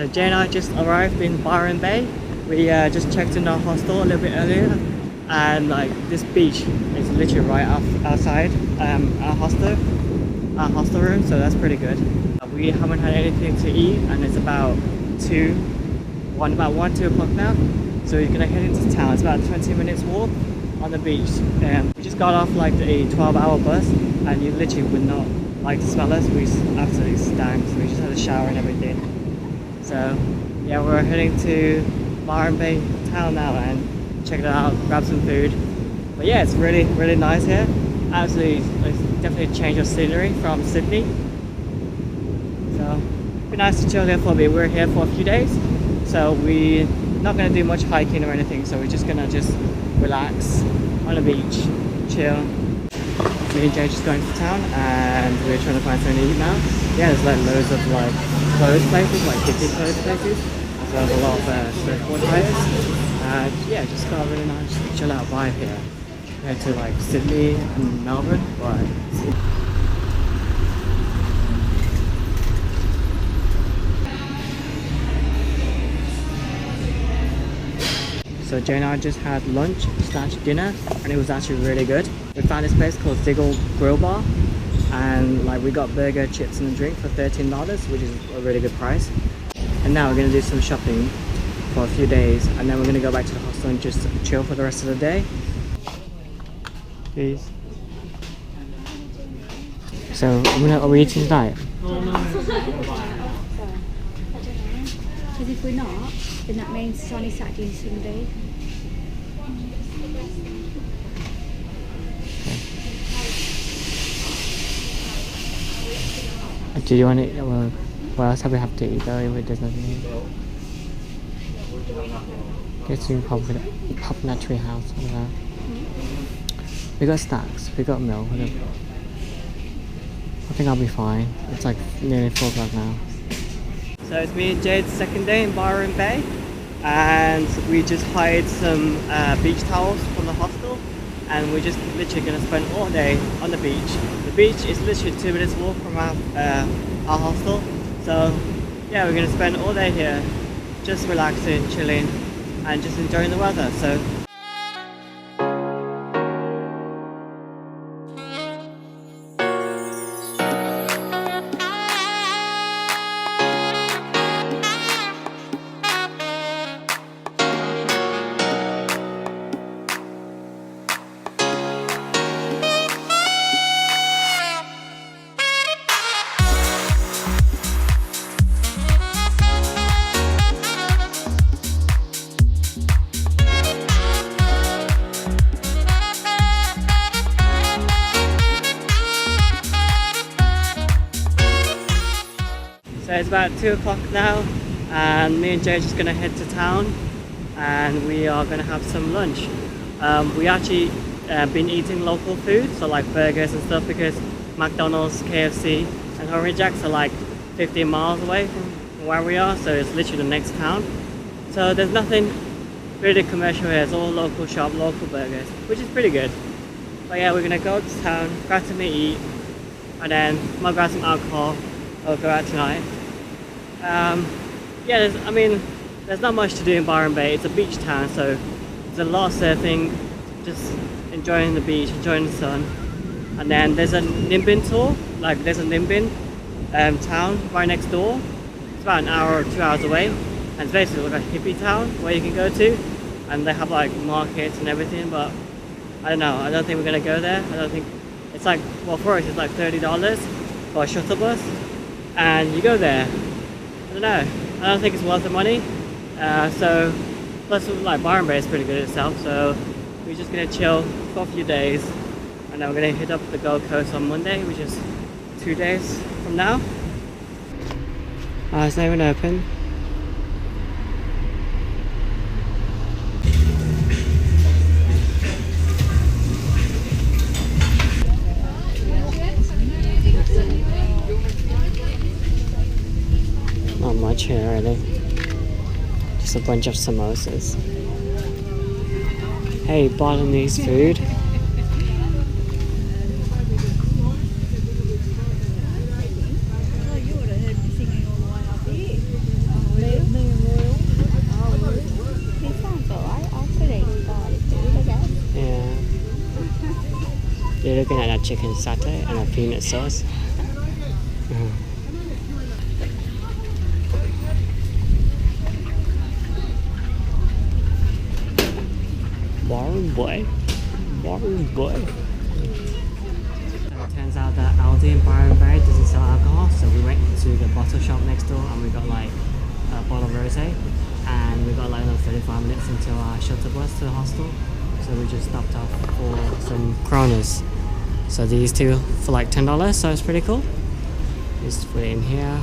So Jay and I just arrived in Byron Bay. We just checked in our hostel a little bit earlier, and like this beach is literally right outside our hostel room, so that's pretty good. We haven't had anything to eat, and it's about 2 o'clock now. So we're gonna head into town. It's about 20 minutes walk on the beach. We just got off like a 12-hour bus, and you literally would not like to smell us. We absolutely stank. So we just had a shower and everything. So yeah, we're heading to Byron Bay town now and check it out, grab some food. But yeah, it's really nice here. Absolutely, it's definitely a change of scenery from Sydney. So it'd be nice to chill here for a bit. We're here for a few days, so we're not going to do much hiking or anything. So we're just gonna relax on the beach, chill. Me and Jay just going to town, and we're trying to find something to eat now. Yeah, there's like loads of like clothes places, like hippie clothes places, as well as a lot of surfboard hires. And yeah, just got a really nice chill out vibe here compared to like Sydney and Melbourne. But so Jay and I just had lunch / dinner, and it was actually really good. We found this place called Diggle Grill Bar, and like we got burger, chips and a drink for $13, which is a really good price. And now we're going to do some shopping for a few days, and then we're going to go back to the hostel and just chill for the rest of the day. Please. So are we eating tonight? Because if we're not, then that means Sunday, Saturday and Sunday. Do you want to eat? Well, what else have we have to eat though if it does nothing eat? Guess we can probably pop in that tree house. I don't know. We got snacks, we got milk. I think I'll be fine. It's like nearly 4 o'clock now. So it's me and Jade's second day in Byron Bay, and we just hired some beach towels from the hostel, and we're just literally going to spend all day on the beach. The beach is literally 2 minutes walk from our hostel, so yeah, we're going to spend all day here just relaxing, chilling and just enjoying the weather. So it's about 2 o'clock now, and me and Jay are just going to head to town, and we are going to have some lunch. We actually been eating local food, so like burgers and stuff, because McDonald's, KFC and Hungry Jack's are like 15 miles away from where we are, so it's literally the next town. So there's nothing really commercial here, it's all local shop, local burgers, which is pretty good. But yeah, we're going to go to town, grab something to eat, and then might grab some alcohol or go out tonight. Yeah, there's not much to do in Byron Bay. It's a beach town, so there's a lot of surfing, just enjoying the beach, enjoying the sun. And then there's a Nimbin tour, like there's a Nimbin town right next door. It's about an hour or 2 hours away, and it's basically like a hippie town where you can go to, and they have like markets and everything. But I don't know, I don't think we're gonna go there. I don't think it's like, well, for us it's like $30 for a shuttle bus, and you go there. I don't know, I don't think it's worth the money. So plus like Byron Bay is pretty good itself, so we're just gonna chill for a few days, and then we're gonna hit up the Gold Coast on Monday, which is 2 days from now. It's not even open. Not much here really. Just a bunch of samosas. Hey, Balinese food. We're looking at a chicken satay and a peanut sauce. Byron Bay. Byron Bay. It turns out that Aldi in Byron Bay doesn't sell alcohol, so we went to the bottle shop next door and we got like a bottle of rosé, and we got like another 35 minutes until our shuttle bus to the hostel, so we just stopped off for some kronas. So these two for like $10, so it's pretty cool. Just put it in here.